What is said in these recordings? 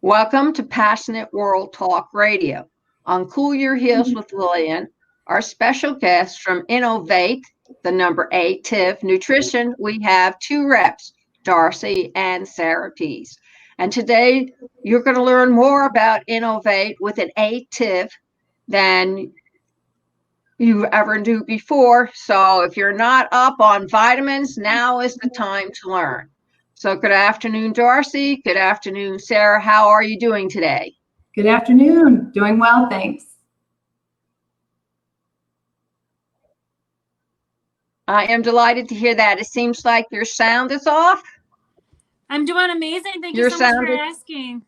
Welcome to Passionate World Talk Radio. On Cool Your Heels with Lillian, our special guest from Innov8tive, the number 8tive Nutrition, we have two reps, Darcy and Sarah Pease. And today you're going to learn more about Innov8 with an 8tive than you ever knew before. So if you're not up on vitamins, now is the time to learn. So good afternoon, Darcy. Good afternoon, Sarah. How are you doing today? Good afternoon. Doing well, thanks. I am delighted to hear that. It seems like your sound is off. I'm doing amazing. Thank you so much for asking.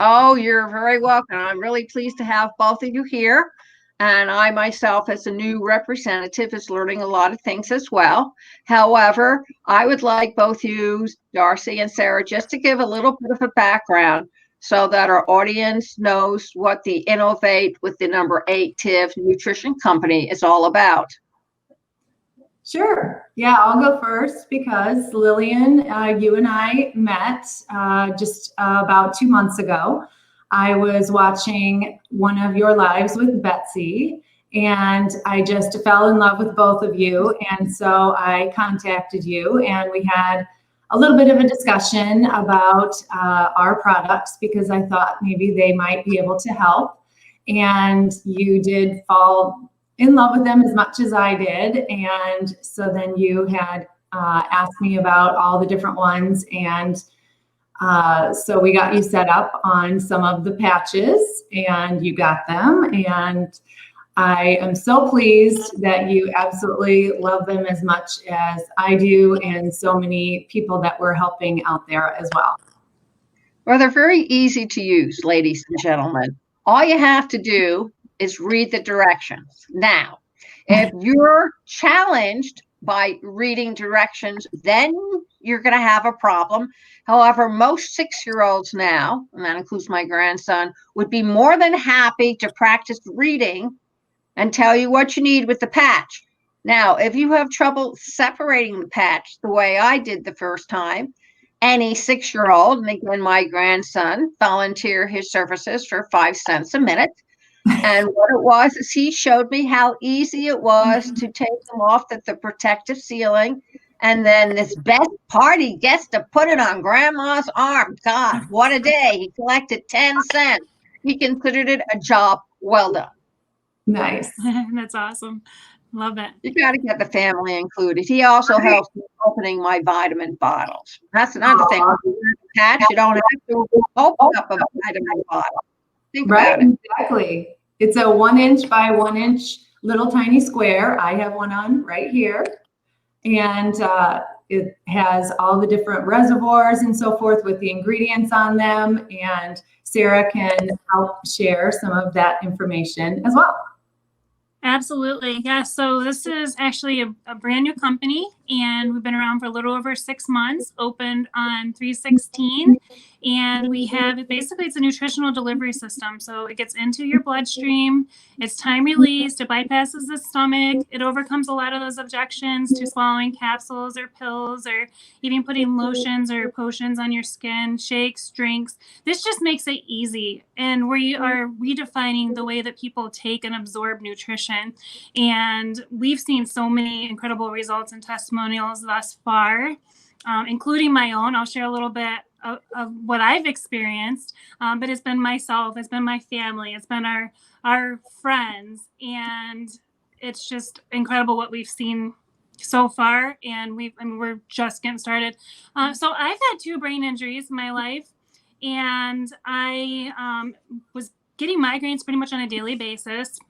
Oh, you're very welcome. I'm really pleased to have both of you here. And I myself, as a new representative, is learning a lot of things as well. However, I would like both you, Darcy and Sarah, just to give a little bit of a background so that our audience knows what the Innov8 with the number 8tive Nutrition Company is all about. Sure. Yeah, I'll go first because Lillian, you and I met just about 2 months ago. I was watching one of your lives with Betsy, and I just fell in love with both of you. And so I contacted you, and we had a little bit of a discussion about our products because I thought maybe they might be able to help. And you did fall in love with them as much as I did. And so then you had asked me about all the different ones, and so we got you set up on some of the patches and you got them. And I am so pleased that you absolutely love them as much as I do, and so many people that we're helping out there as well. Well, they're very easy to use, ladies and gentlemen. All you have to do is read the directions. Now, if you're challenged by reading directions, then you're going to have a problem. However, most 6-year-olds now, and that includes my grandson, would be more than happy to practice reading and tell you what you need with the patch. Now, if you have trouble separating the patch the way I did the first time, any 6-year-old, and again, my grandson, volunteer his services for 5 cents a minute. And what it was is he showed me how easy it was to take them off the protective sealing. And then this best part, he gets to put it on grandma's arm. God, what a day. He collected 10 cents. He considered it a job well done. Nice. That's awesome. Love it. You got to get the family included. He also helps me opening my vitamin bottles. That's another thing. With the patch, you don't have to open up a vitamin bottle. Think about it. Exactly. It's a 1 inch by 1 inch little tiny square. I have one on right here. And it has all the different reservoirs and so forth with the ingredients on them. And Sarah can help share some of that information as well. Absolutely. Yeah. So this is actually a brand new company, and we've been around for a little over 6 months, opened on 3/16. And we have basically, it's a nutritional delivery system. So it gets into your bloodstream. It's time released. It bypasses the stomach. It overcomes a lot of those objections to swallowing capsules or pills or even putting lotions or potions on your skin, shakes, drinks. This just makes it easy. And we are redefining the way that people take and absorb nutrition. And we've seen so many incredible results and testimonials thus far, including my own. I'll share a little bit of what I've experienced, but it's been myself, it's been my family, it's been our friends, and it's just incredible what we've seen so far. And we're just getting started. So I've had 2 brain injuries in my life, and I was getting migraines pretty much on a daily basis.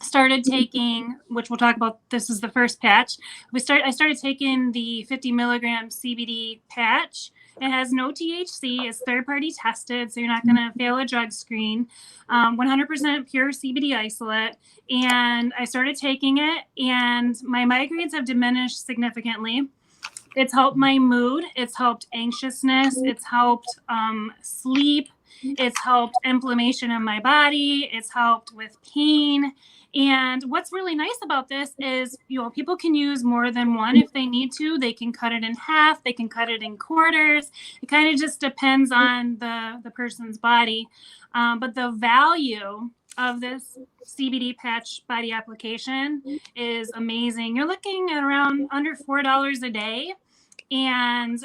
Started taking, which we'll talk about, this is the first patch. I started taking the 50 milligram CBD patch. It has no THC. It's third-party tested, so you're not going to fail a drug screen. 100% pure CBD isolate. And I started taking it, and my migraines have diminished significantly. It's helped my mood. It's helped anxiousness. It's helped sleep. It's helped inflammation in my body. It's helped with pain. And what's really nice about this is, people can use more than one if they need to. They can cut it in half. They can cut it in quarters. It kind of just depends on the person's body. But the value of this CBD patch body application is amazing. You're looking at around under $4 a day. And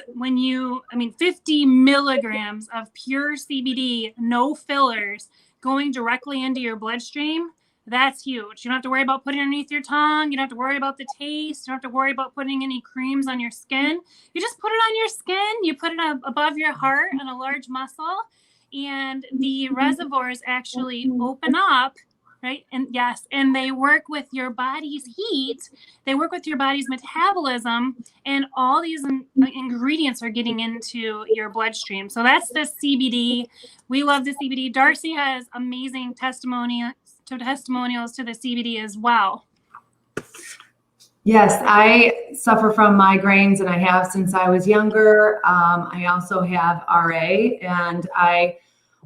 50 milligrams of pure CBD, no fillers, going directly into your bloodstream, that's huge. You don't have to worry about putting it underneath your tongue. You don't have to worry about the taste. You don't have to worry about putting any creams on your skin. You just put it on your skin. You put it above your heart and a large muscle, and the reservoirs actually open up, right? And yes, and they work with your body's heat. They work with your body's metabolism, and all these ingredients are getting into your bloodstream. So that's the CBD. We love the CBD. Darcy has amazing testimonials to the CBD as well. Yes, I suffer from migraines, and I have since I was younger. I also have RA, and I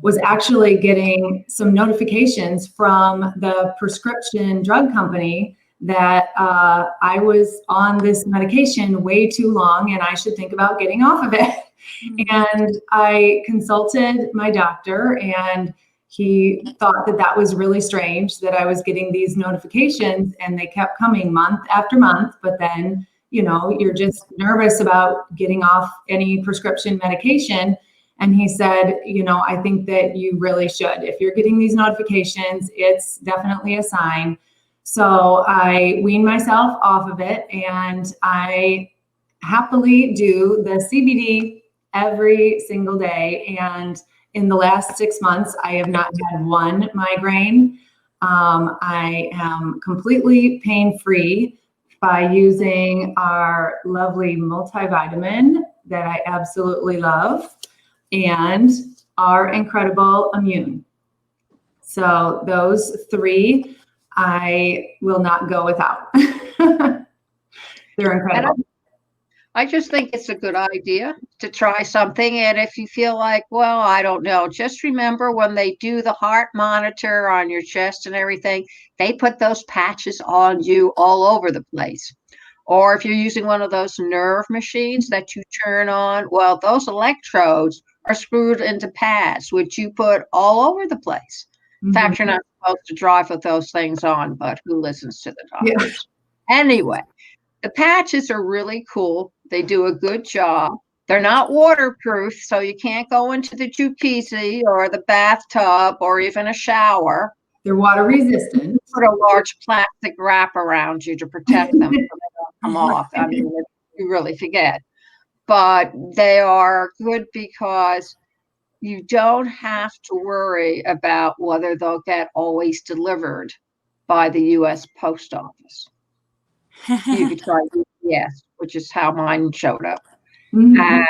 was actually getting some notifications from the prescription drug company that I was on this medication way too long and I should think about getting off of it. And I consulted my doctor, and he thought that that was really strange that I was getting these notifications, and they kept coming month after month. But then, you're just nervous about getting off any prescription medication. And he said, I think that you really should. If you're getting these notifications, it's definitely a sign. So I weaned myself off of it, and I happily do the CBD every single day. And in the last 6 months, I have not had one migraine. I am completely pain-free by using our lovely multivitamin that I absolutely love, and our incredible immune. So those three I will not go without. They're incredible. I just think it's a good idea to try something. And if you feel like, well, I don't know, just remember when they do the heart monitor on your chest and everything, they put those patches on you all over the place. Or if you're using one of those nerve machines that you turn on, well, those electrodes are screwed into pads, which you put all over the place. In fact, you're not supposed to drive with those things on, but who listens to the doctors? Yeah. Anyway, the patches are really cool. They do a good job. They're not waterproof, so you can't go into the jacuzzi or the bathtub or even a shower. They're water resistant. Put a large plastic wrap around you to protect them so they don't come off. I mean, you really forget. But they are good because you don't have to worry about whether they'll get always delivered by the U.S. Post Office. You could try UPS, which is how mine showed up. And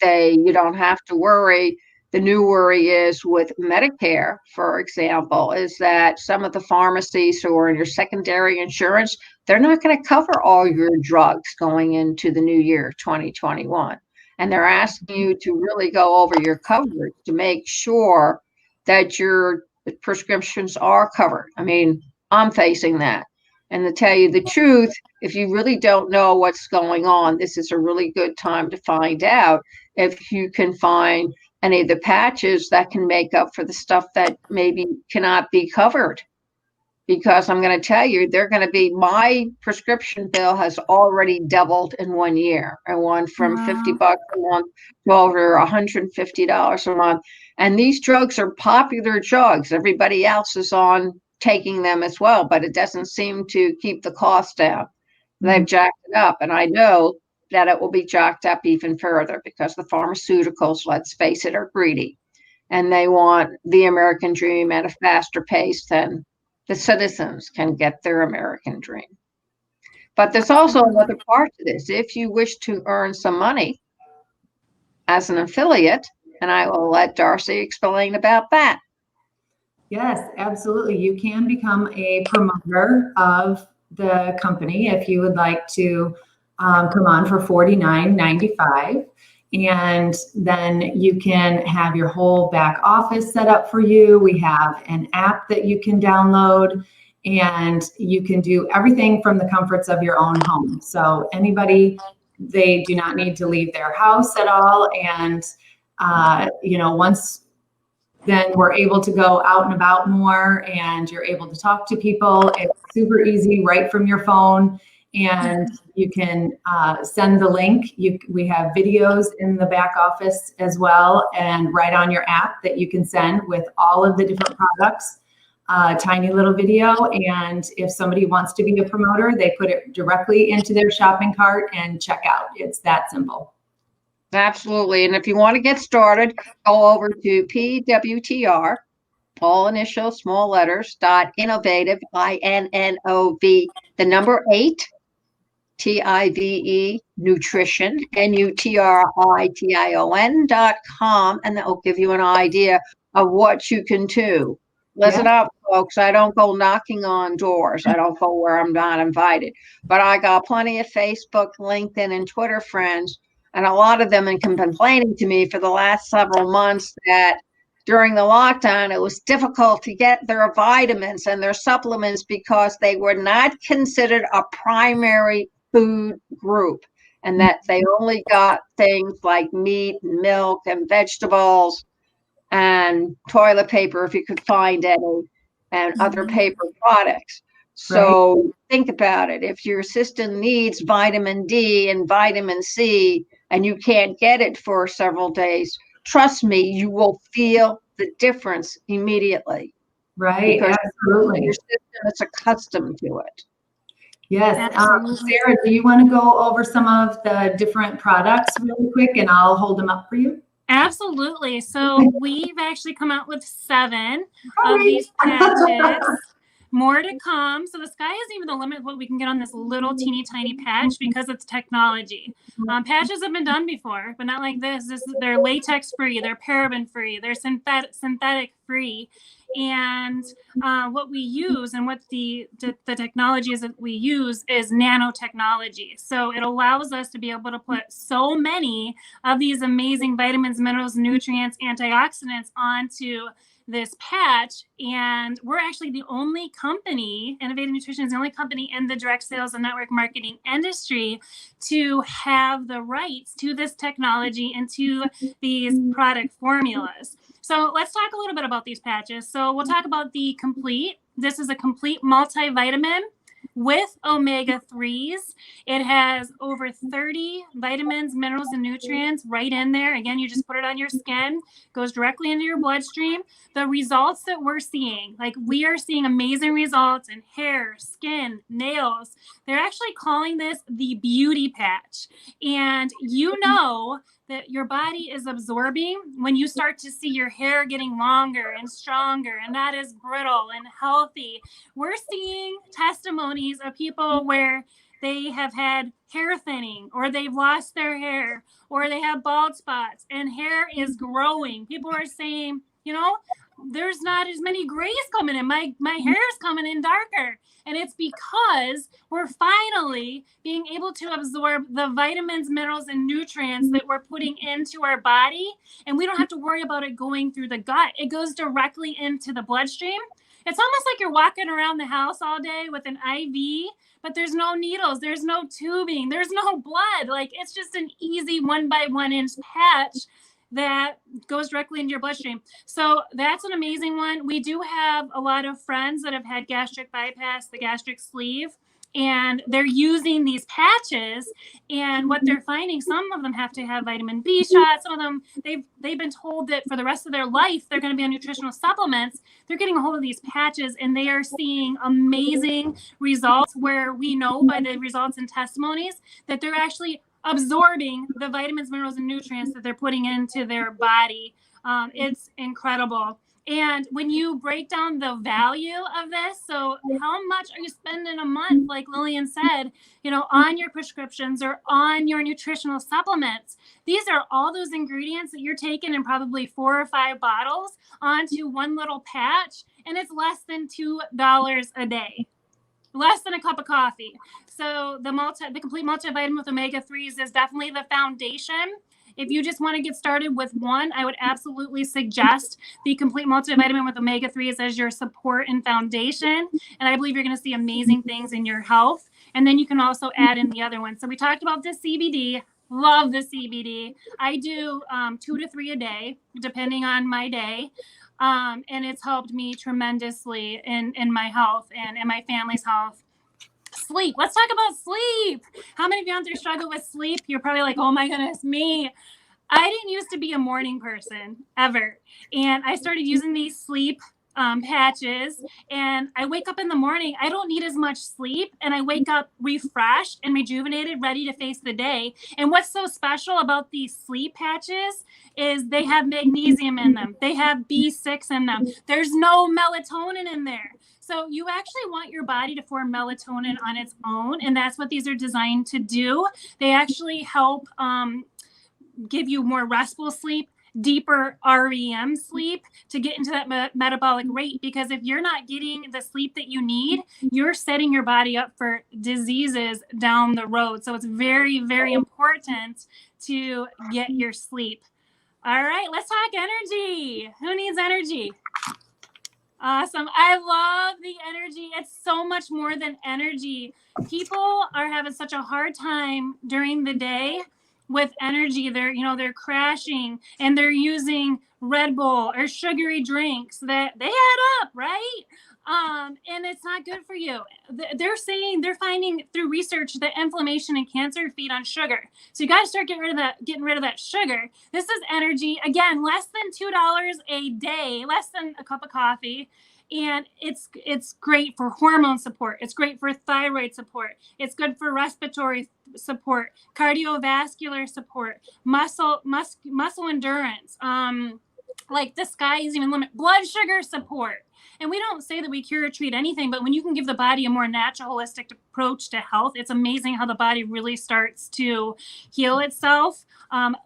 you don't have to worry. The new worry is with Medicare, for example, is that some of the pharmacies who are in your secondary insurance, they're not going to cover all your drugs going into the new year, 2021. And they're asking you to really go over your coverage to make sure that your prescriptions are covered. I mean, I'm facing that. And to tell you the truth, if you really don't know what's going on, this is a really good time to find out if you can find any of the patches that can make up for the stuff that maybe cannot be covered. Because I'm going to tell you, my prescription bill has already doubled in 1 year. I went from $50 a month to over $150 a month. And these drugs are popular drugs. Everybody else is on taking them as well, but it doesn't seem to keep the cost down. They've jacked it up, and I know that it will be jacked up even further because the pharmaceuticals, let's face it, are greedy, and they want the American dream at a faster pace than the citizens can get their American dream. But there's also another part to this. If you wish to earn some money as an affiliate, and I will let Darcy explain about that. Yes, absolutely. You can become a promoter of the company if you would like to come on for $49.95. And then you can have your whole back office set up for you. We have an app that you can download, and you can do everything from the comforts of your own home. So they do not need to leave their house at all. And, once then we're able to go out and about more, and you're able to talk to people. It's super easy right from your phone, and you can send the link. We have videos in the back office as well, and right on your app that you can send with all of the different products, tiny little video. And if somebody wants to be a promoter, they put it directly into their shopping cart and check out. It's that simple. Absolutely. And if you want to get started, go over to PWTR, all initials, small letters, .innovative, INNOV, the number 8, TIVE, nutrition, NUTRITION.com, and that will give you an idea of what you can do. Listen up, folks. I don't go knocking on doors. I don't go where I'm not invited. But I got plenty of Facebook, LinkedIn, and Twitter friends, and a lot of them have been complaining to me for the last several months that during the lockdown, it was difficult to get their vitamins and their supplements because they were not considered a primary food group, and that they only got things like meat and milk and vegetables and toilet paper, if you could find any, and other paper products. So think about it. If your system needs vitamin D and vitamin C and you can't get it for several days, trust me, you will feel the difference immediately. Right, because absolutely. your system is accustomed to it. Yes. Sarah, do you want to go over some of the different products really quick, and I'll hold them up for you? Absolutely. So we've actually come out with 7 of these patches. More to come. So the sky isn't even the limit of what we can get on this little teeny tiny patch because it's technology. Patches have been done before, but not like this. They're latex free, they're paraben free, they're synthetic free. And what we use and what the technology is that we use is nanotechnology. So it allows us to be able to put so many of these amazing vitamins, minerals, nutrients, antioxidants onto this patch. And we're actually the only company, Innov8tive Nutrition is the only company in the direct sales and network marketing industry to have the rights to this technology and to these product formulas. So let's talk a little bit about these patches. So we'll talk about the complete. This is a complete multivitamin with omega-3s. It has over 30 vitamins, minerals, and nutrients right in there. Again, you just put it on your skin, goes directly into your bloodstream. The results that we're seeing, like we are seeing amazing results in hair, skin, nails. They're actually calling this the beauty patch. And you know that your body is absorbing when you start to see your hair getting longer and stronger and not as brittle and healthy. We're seeing testimonies of people where they have had hair thinning, or they've lost their hair, or they have bald spots and hair is growing. People are saying, there's not as many grays coming in. My hair is coming in darker. And it's because we're finally being able to absorb the vitamins, minerals, and nutrients that we're putting into our body. And we don't have to worry about it going through the gut. It goes directly into the bloodstream. It's almost like you're walking around the house all day with an IV, but there's no needles, there's no tubing, there's no blood. Like, it's just an easy 1 by 1 inch patch that goes directly into your bloodstream. So that's an amazing one. We do have a lot of friends that have had gastric bypass, the gastric sleeve, and they're using these patches. And what they're finding, some of them have to have vitamin B shots. Some of them, they've been told that for the rest of their life, they're going to be on nutritional supplements. They're getting a hold of these patches and they are seeing amazing results, where we know by the results and testimonies that they're actually absorbing the vitamins, minerals, and nutrients that they're putting into their body. It's incredible. And when you break down the value of this, so how much are you spending a month, like Lillian said, on your prescriptions or on your nutritional supplements? These are all those ingredients that you're taking in probably 4 or 5 bottles onto one little patch, and it's less than $2 a day. Less than a cup of coffee. So the complete multivitamin with omega-3s is definitely the foundation. If you just want to get started with one, I would absolutely suggest the complete multivitamin with omega-3s as your support and foundation. And I believe you're going to see amazing things in your health. And then you can also add in the other one. So we talked about the CBD. Love the CBD. I do 2 to 3 a day, depending on my day. And it's helped me tremendously in my health and in my family's health. Sleep. Let's talk about sleep. How many of you out there struggle with sleep? You're probably like, oh my goodness, me. I didn't used to be a morning person ever. And I started using these sleep patches, and I wake up in the morning. I don't need as much sleep, and I wake up refreshed and rejuvenated, ready to face the day. And what's so special about these sleep patches is they have magnesium in them. They have B6 in them. There's no melatonin in there. So you actually want your body to form melatonin on its own, and that's what these are designed to do. They actually help give you more restful sleep, deeper REM sleep to get into that metabolic rate. Because if you're not getting the sleep that you need, you're setting your body up for diseases down the road. So it's very, very important to get your sleep. All right, let's talk energy. Who needs energy? Awesome. I love the energy. It's so much more than energy. People are having such a hard time during the day with energy. They're crashing and they're using Red Bull or sugary drinks that they add up, right? And it's not good for you. They're finding through research that inflammation and cancer feed on sugar. So you got to start getting rid of that sugar. This is energy. Again, less than $2 a day, less than a cup of coffee. And it's great for hormone support. It's great for thyroid support. It's good for respiratory support, cardiovascular support, muscle endurance. Like the sky isn't even the limit. Blood sugar support. And we don't say that we cure or treat anything, but when you can give the body a more natural, holistic approach to health, it's amazing how the body really starts to heal itself.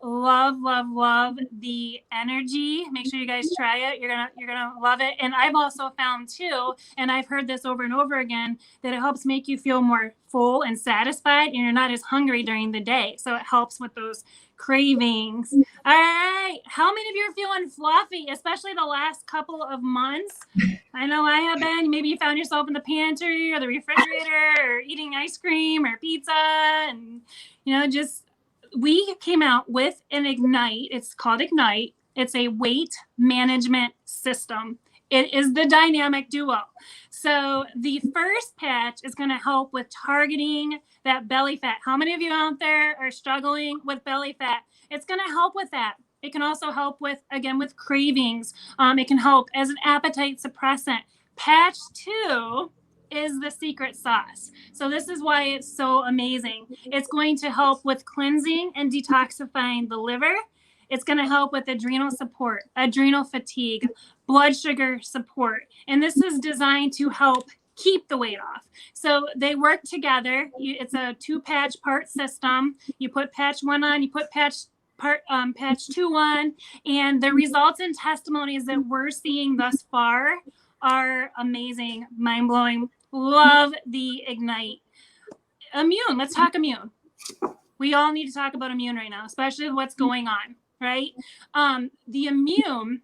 Love the energy. Make sure you guys try it. You're gonna love it. And I've also found too, and I've heard this over and over again, that it helps make you feel more full and satisfied, and you're not as hungry during the day. So it helps with those cravings. All right. How many of you are feeling fluffy, especially the last couple of months? I know I have been. Maybe you found yourself in the pantry or the refrigerator or eating ice cream or pizza. And, we came out with an Ignite. It's called Ignite. It's a weight management system. It is the dynamic duo. So the first patch is going to help with targeting that belly fat. How many of you out there are struggling with belly fat? It's going to help with that. It can also help with cravings. It can help as an appetite suppressant. Patch 2 is the secret sauce. So this is why it's so amazing. It's going to help with cleansing and detoxifying the liver. It's going to help with adrenal support, adrenal fatigue, blood sugar support. And this is designed to help keep the weight off. So they work together. It's a 2-patch part system. You put patch 1 on, you put patch 2 on, and the results and testimonies that we're seeing thus far are amazing, mind-blowing. Love the Ignite. Immune. Let's talk immune. We all need to talk about immune right now, especially what's going on, right? The immune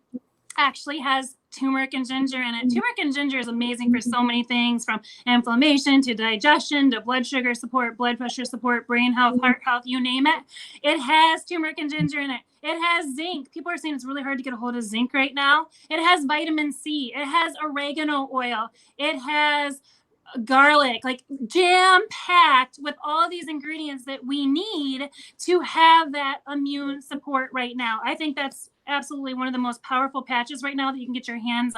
actually has turmeric and ginger in it. Turmeric and ginger is amazing for so many things, from inflammation to digestion to blood sugar support, blood pressure support, brain health, heart health, you name it. It has turmeric and ginger in it. It has zinc. People are saying it's really hard to get a hold of zinc right now. It has vitamin C. It has oregano oil. It has garlic, like jam-packed with all of these ingredients that we need to have that immune support right now. I think that's absolutely one of the most powerful patches right now that you can get your hands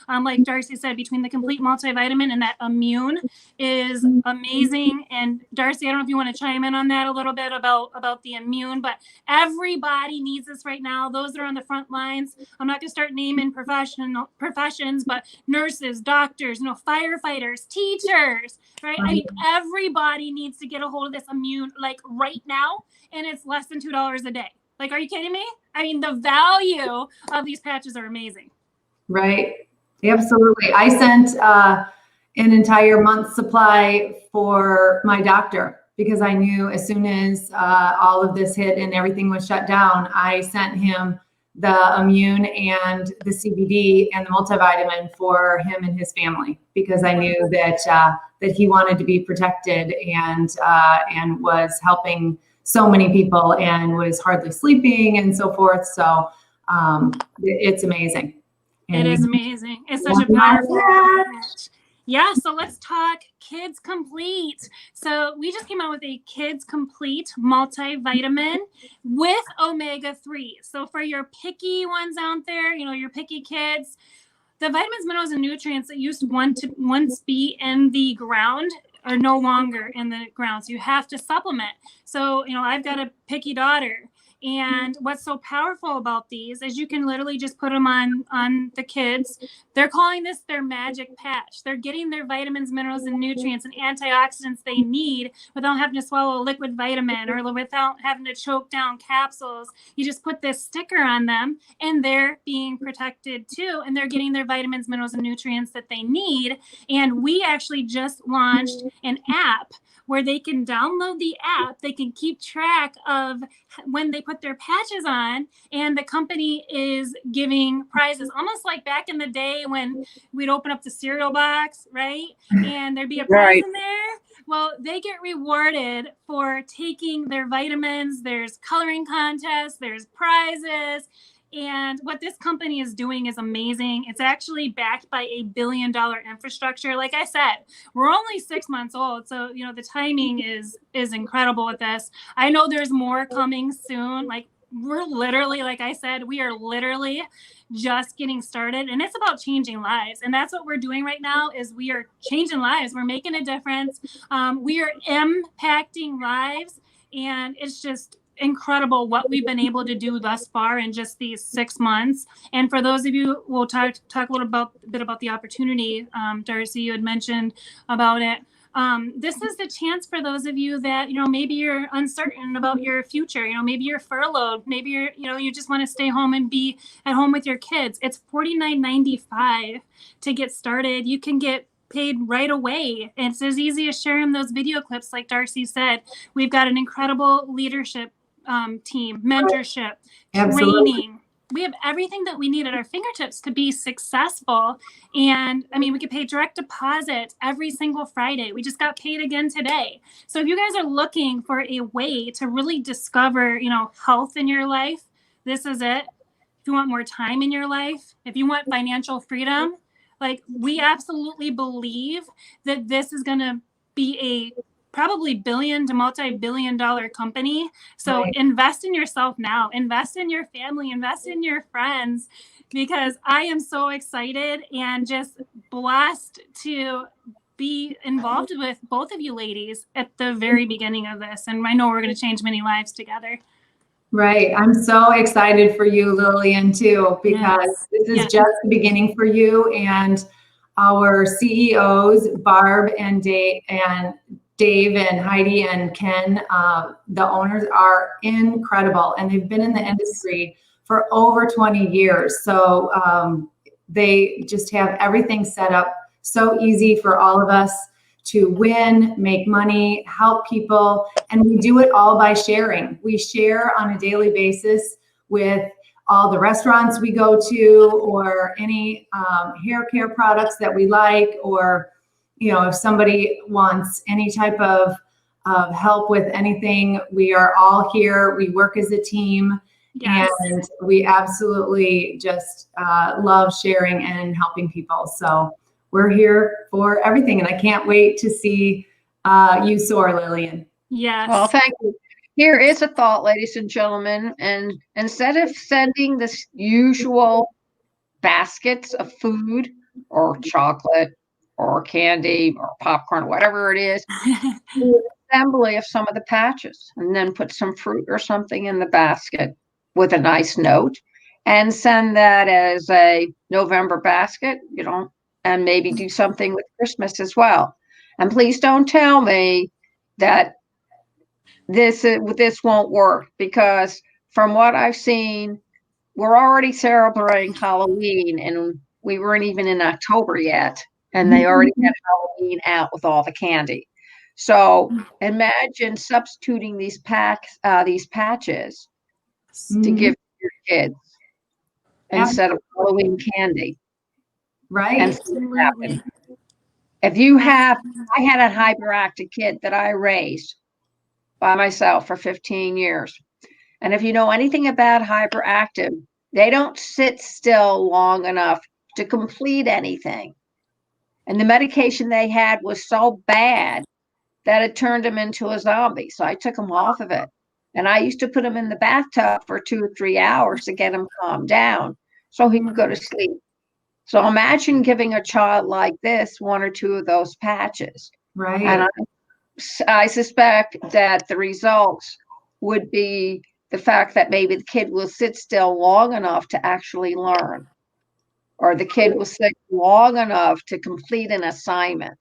on. Like Darcy said, between the complete multivitamin and that immune is amazing. And Darcy, I don't know if you want to chime in on that a little bit about the immune, but everybody needs this right now. Those that are on the front lines, I'm not going to start naming professions, but nurses, doctors, firefighters, teachers, right? I mean, everybody needs to get a hold of this immune like right now, and it's less than $2 a day. Like, are you kidding me? I mean, the value of these patches are amazing. Right. Absolutely. I sent an entire month's supply for my doctor because I knew as soon as all of this hit and everything was shut down, I sent him the immune and the CBD and the multivitamin for him and his family, because I knew that that he wanted to be protected and was helping so many people and was hardly sleeping and so forth. So it's amazing. It is amazing. It's such a powerful match. Yeah, so let's talk Kids Complete. So we just came out with a Kids Complete multivitamin with omega-3. So for your picky ones out there, you know, your picky kids, the vitamins, minerals, and nutrients that used to once be in the ground are no longer in the ground. So you have to supplement. So, you know, I've got a picky daughter. And what's so powerful about these is you can literally just put them on the kids. They're calling this their magic patch. They're getting their vitamins, minerals, and nutrients and antioxidants they need without having to swallow a liquid vitamin or without having to choke down capsules. You just put this sticker on them and they're being protected too. And they're getting their vitamins, minerals, and nutrients that they need. And we actually just launched an app where they can download the app. They can keep track of when they put their patches on, and the company is giving prizes, almost like back in the day when we'd open up the cereal box, right? And there'd be a prize in there. Well, they get rewarded for taking their vitamins. There's coloring contests, there's prizes. And what this company is doing is amazing. It's actually backed by $1 billion infrastructure. Like I said, we're only 6 months old. So, you know, the timing is incredible with this. I know there's more coming soon. Like we're literally, like I said, we are literally just getting started, and it's about changing lives. And that's what we're doing right now is we are changing lives. We're making a difference. We are impacting lives, and it's just incredible what we've been able to do thus far in just these 6 months. And for those of you, we'll talk a little bit about the opportunity. Darcy, you had mentioned about it. This is the chance for those of you that, you know, maybe you're uncertain about your future. You know, maybe you're furloughed. Maybe you're, you know, you just want to stay home and be at home with your kids. It's $49.95 to get started. You can get paid right away. And it's as easy as sharing those video clips. Like Darcy said, we've got an incredible leadership team, mentorship, training. We have everything that we need at our fingertips to be successful. And I mean, we could pay direct deposit every single Friday. We just got paid again today. So if you guys are looking for a way to really discover, you know, health in your life, this is it. If you want more time in your life, if you want financial freedom, like we absolutely believe that this is going to be a probably billion to multi-billion dollar company. So invest in yourself now, invest in your family, invest in your friends, because I am so excited and just blessed to be involved with both of you ladies at the very beginning of this. And I know we're going to change many lives together. Right. I'm so excited for you, Lillian, too, because this is just the beginning for you. And our CEOs, Barb and Dave and Heidi and Ken, the owners are incredible, and they've been in the industry for over 20 years. So they just have everything set up so easy for all of us to win, make money, help people. And we do it all by sharing. We share on a daily basis with all the restaurants we go to, or any hair care products that we like, or, you know, if somebody wants any type of help with anything, we are all here. We work as a team. Yes. And we absolutely just love sharing and helping people. So we're here for everything. And I can't wait to see you soar, Lillian. Yes. Well, thank you. Here is a thought, ladies and gentlemen. And instead of sending this usual baskets of food or chocolate or candy or popcorn, whatever it is, assembly of some of the patches, and then put some fruit or something in the basket with a nice note, and send that as a November basket, you know, and maybe do something with Christmas as well. And please don't tell me that this won't work, because from what I've seen, we're already celebrating Halloween, and we weren't even in October yet, and they already had Halloween out with all the candy. So imagine substituting these patches to give your kids instead of Halloween candy. Right. And see what happens. If you have, I had a hyperactive kid that I raised by myself for 15 years. And if you know anything about hyperactive, they don't sit still long enough to complete anything. And the medication they had was so bad that it turned him into a zombie. So I took him off of it. And I used to put him in the bathtub for 2 or 3 hours to get him calmed down so he could go to sleep. So imagine giving a child like this 1 or 2 of those patches. Right. And I suspect that the results would be the fact that maybe the kid will sit still long enough to actually learn, or the kid will sit long enough to complete an assignment.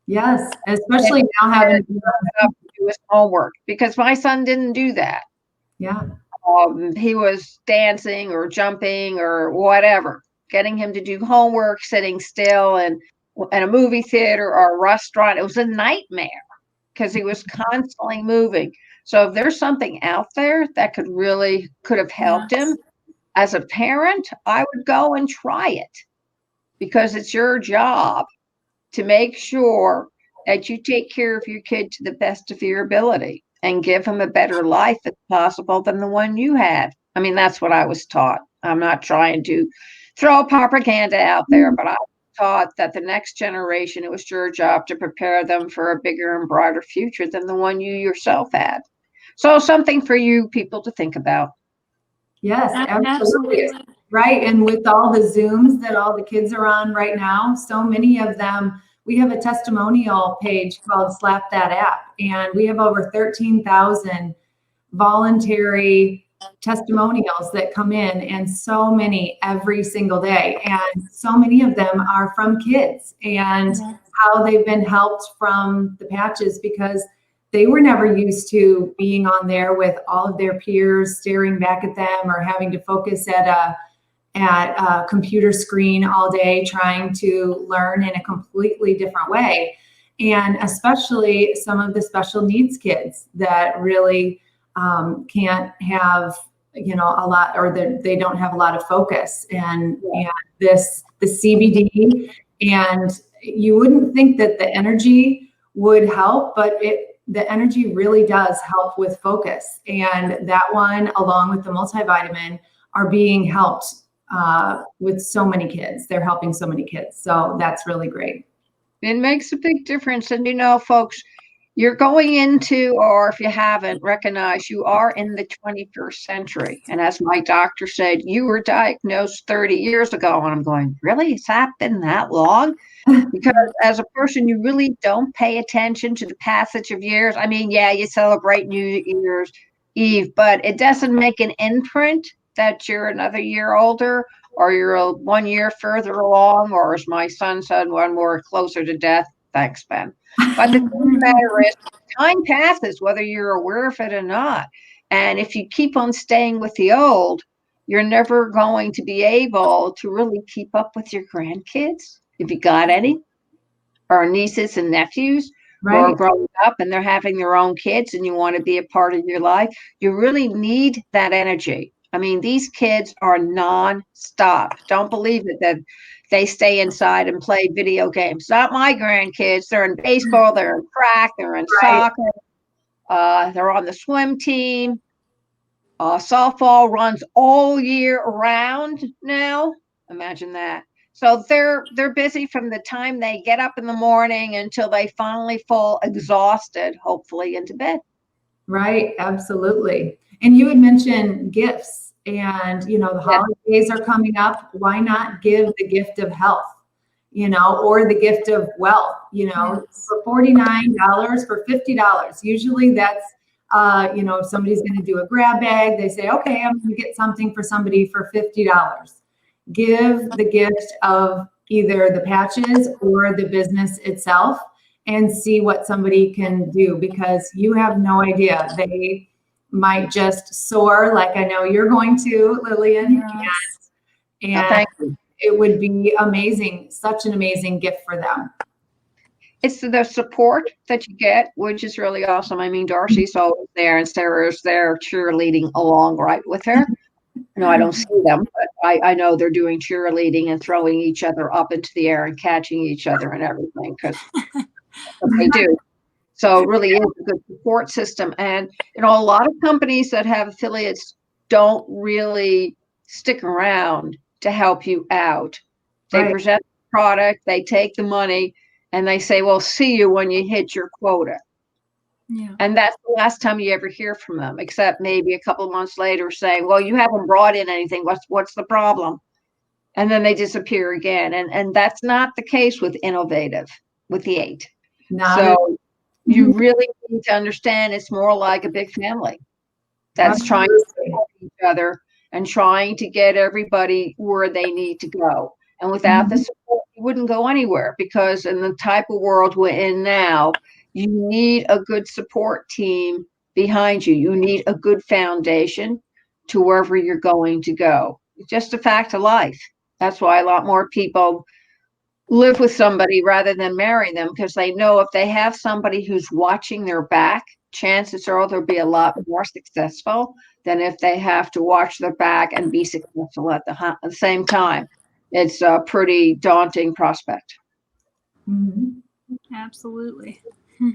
Yes, especially now having to do his homework, because my son didn't do that. Yeah. He was dancing or jumping or whatever, getting him to do homework, sitting still, and in a movie theater or a restaurant. It was a nightmare because he was constantly moving. So if there's something out there that could have helped him as a parent, I would go and try it, because it's your job to make sure that you take care of your kid to the best of your ability and give him a better life if possible than the one you had. I mean, that's what I was taught. I'm not trying to throw propaganda out there, but I was taught that the next generation, it was your job to prepare them for a bigger and brighter future than the one you yourself had. So something for you people to think about. Yes, absolutely. Right. And with all the Zooms that all the kids are on right now, so many of them, we have a testimonial page called Slap That App, and we have over 13,000 voluntary testimonials that come in, and so many every single day. And so many of them are from kids and how they've been helped from the patches, because they were never used to being on there with all of their peers staring back at them, or having to focus at a computer screen all day trying to learn in a completely different way. And especially some of the special needs kids that really can't have, a lot, or they don't have a lot of focus. And the CBD, and you wouldn't think that the energy would help, but the energy really does help with focus. And that one, along with the multivitamin, are being helped with so many kids. They're helping so many kids. So that's really great. It makes a big difference. And folks, you're going into, or if you haven't recognized, you are in the 21st century. And as my doctor said, you were diagnosed 30 years ago. And I'm going, really? Has that been that long? Because as a person, you really don't pay attention to the passage of years. I mean, yeah, you celebrate New Year's Eve, but it doesn't make an imprint that you're another year older, or you're 1 year further along, or as my son said, 1 more closer to death. Thanks, Ben. But the matter is, time passes whether you're aware of it or not. And if you keep on staying with the old, you're never going to be able to really keep up with your grandkids, if you got any, or nieces and nephews who are growing up and they're having their own kids, and you want to be a part of your life. You really need that energy. I mean, these kids are non-stop. Don't believe it that they stay inside and play video games. Not my grandkids. They're in baseball, they're in track, they're in soccer, they're on the swim team. Softball runs all year round now. Imagine that. So they're busy from the time they get up in the morning until they finally fall exhausted, hopefully, into bed. Right, absolutely. And you had mentioned gifts, and the holidays are coming up. Why not give the gift of health, or the gift of wealth, for $49, for $50. Usually that's if somebody's going to do a grab bag, they say, okay, I'm going to get something for somebody for $50. Give the gift of either the patches or the business itself, and see what somebody can do, because you have no idea. They might just soar, like I know you're going to, Lillian. And it would be amazing, such an amazing gift for them. It's the support that you get, which is really awesome. I mean, Darcy's always there and Sarah's there cheerleading along right with her. No, I don't see them, but I know they're doing cheerleading and throwing each other up into the air and catching each other and everything because that's what they do. So it really is a good support system. And, a lot of companies that have affiliates don't really stick around to help you out. They Right. present the product, they take the money, and they say, well, see you when you hit your quota. Yeah. And that's the last time you ever hear from them, except maybe a couple of months later saying, well, you haven't brought in anything. What's the problem? And then they disappear again. And that's not the case with Innov8tive, with the 8. Not at So you really need to understand it's more like a big family that's trying to Absolutely. help each other and trying to get everybody where they need to go. And without the support, you wouldn't go anywhere, because in the type of world we're in now, you need a good support team behind you. You need a good foundation to wherever you're going to go. It's just a fact of life. That's why a lot more people live with somebody rather than marry them, because they know if they have somebody who's watching their back, chances are they'll be a lot more successful than if they have to watch their back and be successful at the same time. It's a pretty daunting prospect. Mhm. Absolutely. So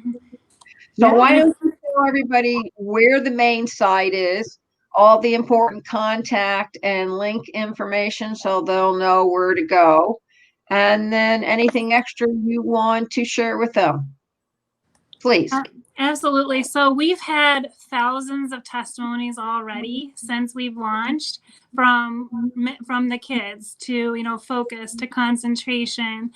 Yeah. why don't you tell everybody where the main site is, all the important contact and link information so they'll know where to go, and then anything extra you want to share with them, please. Absolutely. So we've had thousands of testimonies already since we've launched, from the kids to, focus to concentration,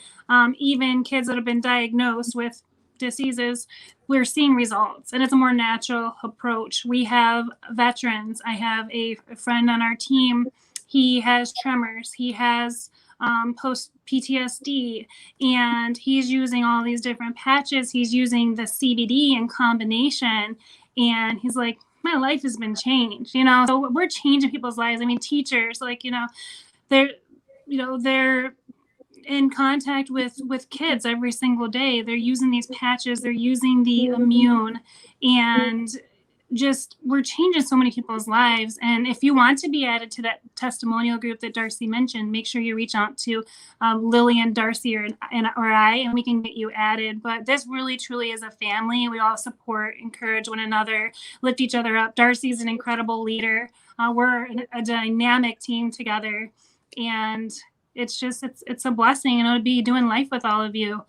even kids that have been diagnosed with diseases. We're seeing results, and it's a more natural approach. We have veterans. I have a friend on our team. He has tremors. He has post PTSD, and he's using all these different patches. He's using the CBD in combination, and he's like, my life has been changed. So we're changing people's lives. I mean, teachers, like, they're in contact with kids every single day. They're using these patches. They're using the immune, and just, we're changing so many people's lives. And if you want to be added to that testimonial group that Darcy mentioned, make sure you reach out to Lillian, Darcy, or I, and we can get you added. But this really truly is a family. We all support, encourage one another, lift each other up. Darcy's an incredible leader. We're a dynamic team together, and it's a blessing, and it would be doing life with all of you.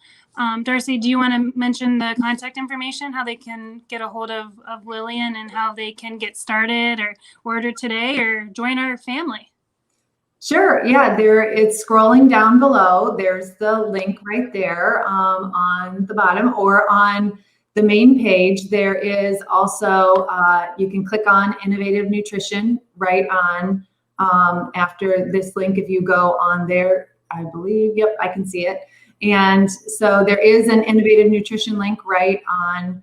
Darcy, do you want to mention the contact information, how they can get a hold of Lillian, and how they can get started or order today or join our family? Sure. Yeah, it's scrolling down below. There's the link right there on the bottom, or on the main page. There is also, you can click on Innov8tive Nutrition right on after this link. If you go on there, I believe, yep, I can see it. And so there is an Innov8tive Nutrition link right on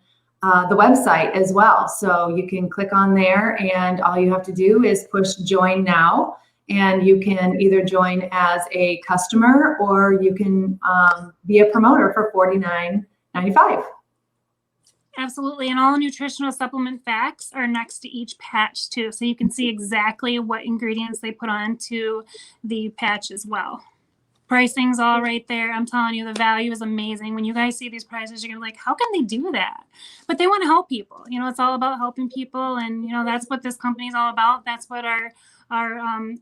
the website as well. So you can click on there, and all you have to do is push join now. And you can either join as a customer, or you can be a promoter for $49.95. Absolutely. And all nutritional supplement facts are next to each patch too. So you can see exactly what ingredients they put onto the patch as well. Pricing's all right there. I'm telling you, the value is amazing. When you guys see these prices, you're gonna be like, how can they do that? But they want to help people. It's all about helping people. And, that's what this company is all about. That's what our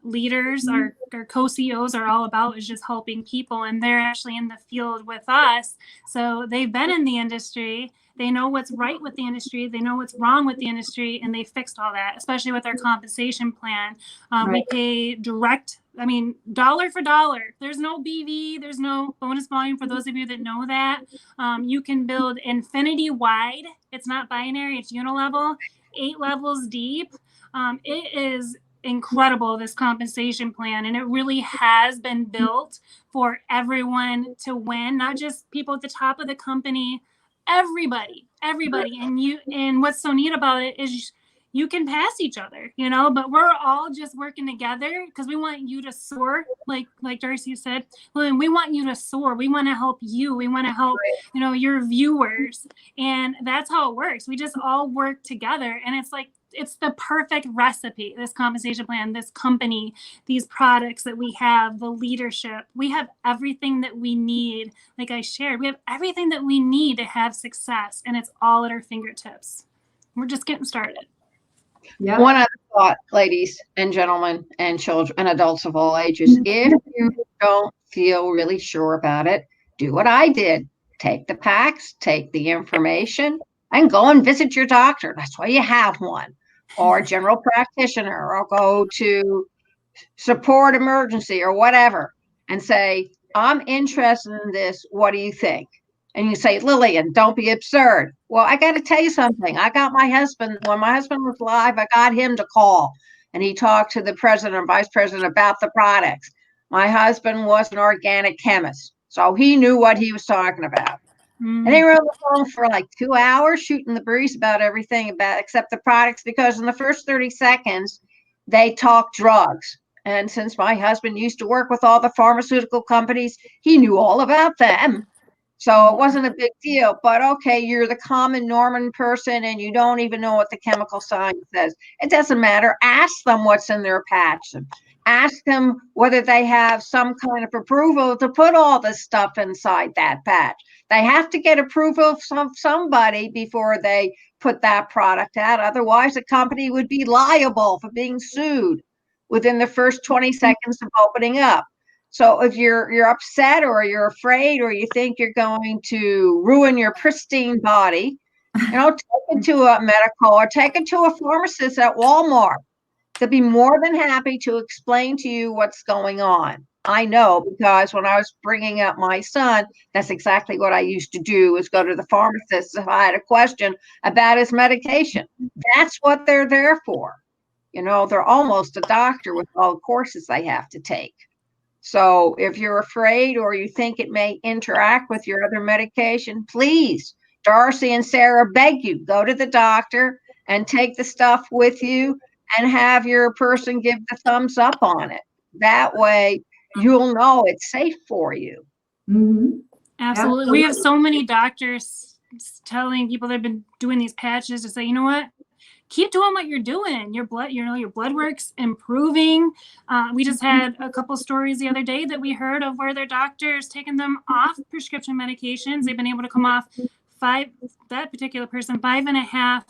leaders, our co-CEOs are all about, is just helping people. And they're actually in the field with us. So they've been in the industry. They know what's right with the industry. They know what's wrong with the industry, and they fixed all that, especially with our compensation plan. We pay direct, dollar for dollar. There's no BV, there's no bonus volume. For those of you that know that, you can build infinity wide. It's not binary, it's unilevel, 8 levels deep. It is incredible, this compensation plan, and it really has been built for everyone to win, not just people at the top of the company. Everybody. And what's so neat about it is you can pass each other, you know, but we're all just working together because we want you to soar. Like Darcy said, well, we want you to soar. We want to help you. We want to help, you know, your viewers. And that's how it works. We just all work together. And it's like, it's the perfect recipe, this compensation plan, this company, these products that we have, the leadership. We have everything that we need. Like I shared, we have everything that we need to have success, and it's all at our fingertips. We're just getting started. Yeah. One other thought, ladies and gentlemen and children and adults of all ages, if you don't feel really sure about it, do what I did. Take the packs, take the information, and go and visit your doctor. That's why you have one, or a general practitioner, or go to support emergency or whatever and say, I'm interested in this. What do you think? And you say, Lillian, don't be absurd. Well, I got to tell you something. I got my husband, when my husband was alive, I got him to call, and he talked to the president or vice president about the products. My husband was an organic chemist, so he knew what he was talking about. And they were on the phone for like 2 hours shooting the breeze about everything except the products, because in the first 30 seconds, they talked drugs. And since my husband used to work with all the pharmaceutical companies, he knew all about them. So it wasn't a big deal. But okay, you're the common Norman person and you don't even know what the chemical sign says. It doesn't matter. Ask them what's in their patch. Ask them whether they have some kind of approval to put all this stuff inside that patch. They have to get approval from somebody before they put that product out. Otherwise, the company would be liable for being sued within the first 20 seconds of opening up. So if you're upset or you're afraid or you think you're going to ruin your pristine body, you know, take it to a medical or take it to a pharmacist at Walmart. They'll be more than happy to explain to you what's going on. I know, because when I was bringing up my son, that's exactly what I used to do, is go to the pharmacist if I had a question about his medication. That's what they're there for. You know, they're almost a doctor with all the courses they have to take. So if you're afraid or you think it may interact with your other medication, please, Darcy and Sarah beg you, go to the doctor and take the stuff with you and have your person give the thumbs up on it. That way you'll know it's safe for you. Mm-hmm. Absolutely. We have so many doctors telling people that have been doing these patches to say, you know what? Keep doing what you're doing. Your blood, you know, your blood work's improving. We just had a couple stories the other day that we heard of where their doctors taking them off prescription medications. They've been able to come off that particular person, 5.5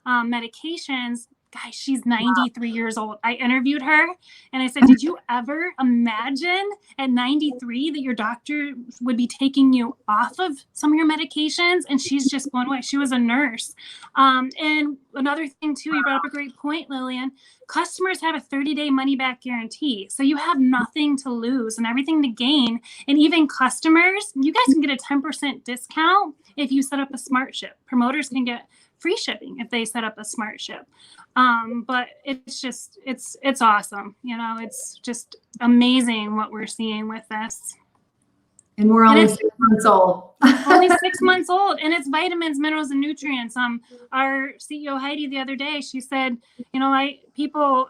medications. Guys, she's 93 years old. I interviewed her and I said, did you ever imagine at 93 that your doctor would be taking you off of some of your medications? And she's just blown away. She was a nurse. And another thing too, you brought up a great point, Lillian. Customers have a 30-day money-back guarantee. So you have nothing to lose and everything to gain. And even customers, you guys can get a 10% discount if you set up a smart ship. Promoters can get free shipping if they set up a smart ship. But it's just, it's awesome. You know, it's just amazing what we're seeing with this. And we're only 6 months old. Only 6 months old. And it's vitamins, minerals, and nutrients. Our CEO Heidi the other day, she said, you know, people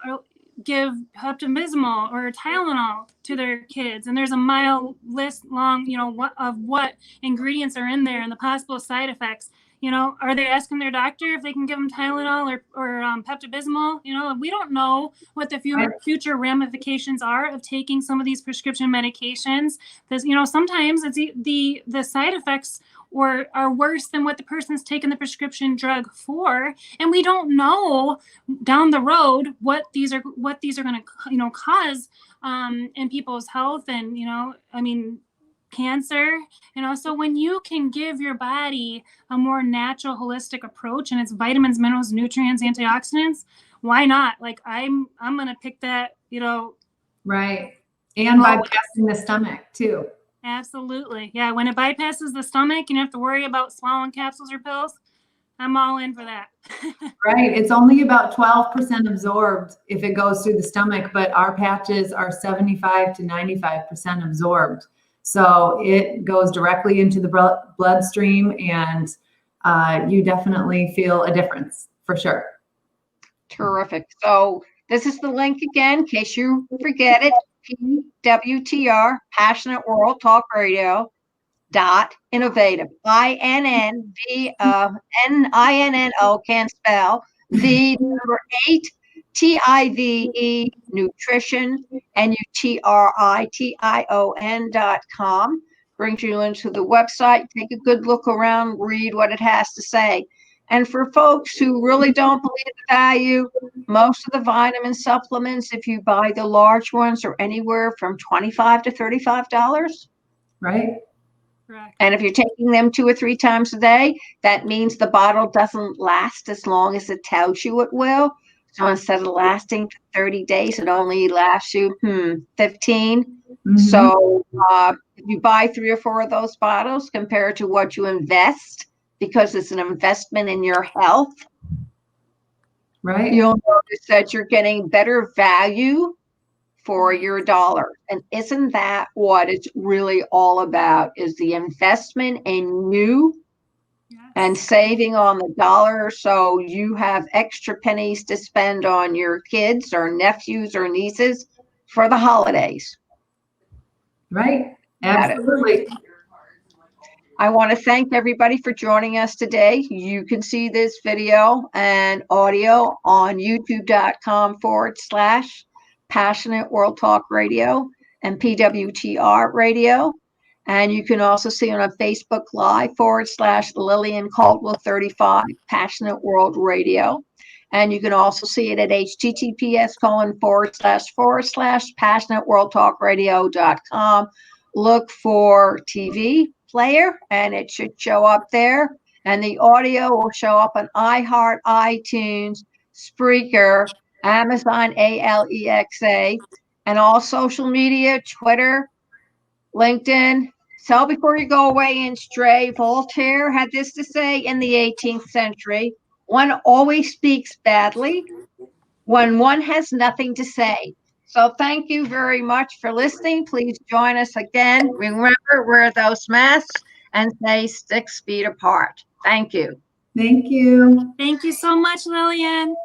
give Pepto-Bismol or Tylenol to their kids, and there's a mile list long, you know, what ingredients are in there and the possible side effects. You know, are they asking their doctor if they can give them Tylenol or Pepto-Bismol? You know, we don't know what the future ramifications are of taking some of these prescription medications. Because, you know, sometimes it's the side effects are worse than what the person's taking the prescription drug for, and we don't know down the road what these are going to, you know, cause in people's health. And, you know, I mean, cancer, you know, so when you can give your body a more natural, holistic approach, and it's vitamins, minerals, nutrients, antioxidants, why not? Like I'm gonna pick that, you know. Right. And bypassing the stomach too. Absolutely. Yeah. When it bypasses the stomach, you don't have to worry about swallowing capsules or pills. I'm all in for that. Right. It's only about 12% absorbed if it goes through the stomach, but our patches are 75 to 95% absorbed. So it goes directly into the bloodstream, and you definitely feel a difference for sure. Terrific. So this is the link again, in case you forget it. PWTR, Passionate World Talk Radio .innovative. INNVNINNO, can't spell. The number 8 TIVE nutrition NUTRITION.com brings you into the website. Take a good look around, read what it has to say. And for folks who really don't believe the value, most of the vitamin supplements, if you buy the large ones, are anywhere from $25 to $35. Right. Correct. And if you're taking them 2 or 3 times a day, that means the bottle doesn't last as long as it tells you it will. So instead of lasting 30 days, it only lasts you 15. Mm-hmm. So if you buy 3 or 4 of those bottles compared to what you invest, because it's an investment in your health, right, you'll notice that you're getting better value for your dollar. And isn't that what it's really all about, is the investment in you? Yes. And saving on the dollar, so you have extra pennies to spend on your kids or nephews or nieces for the holidays. Right. Absolutely. I want to thank everybody for joining us today. You can see this video and audio on youtube.com/Passionate World Talk Radio and PWTR Radio. And you can also see it on Facebook Live /Lillian Caldwell 35 Passionate World Radio. And you can also see it at https://passionateworldtalkradio.com. Look for TV player and it should show up there. And the audio will show up on iHeart, iTunes, Spreaker, Amazon Alexa, and all social media, Twitter, LinkedIn. Sell before you go away and stray. Voltaire had this to say in the 18th century: one always speaks badly when one has nothing to say. So thank you very much for listening. Please join us again. Remember, wear those masks and stay 6 feet apart. Thank you. Thank you. Thank you so much, Lillian.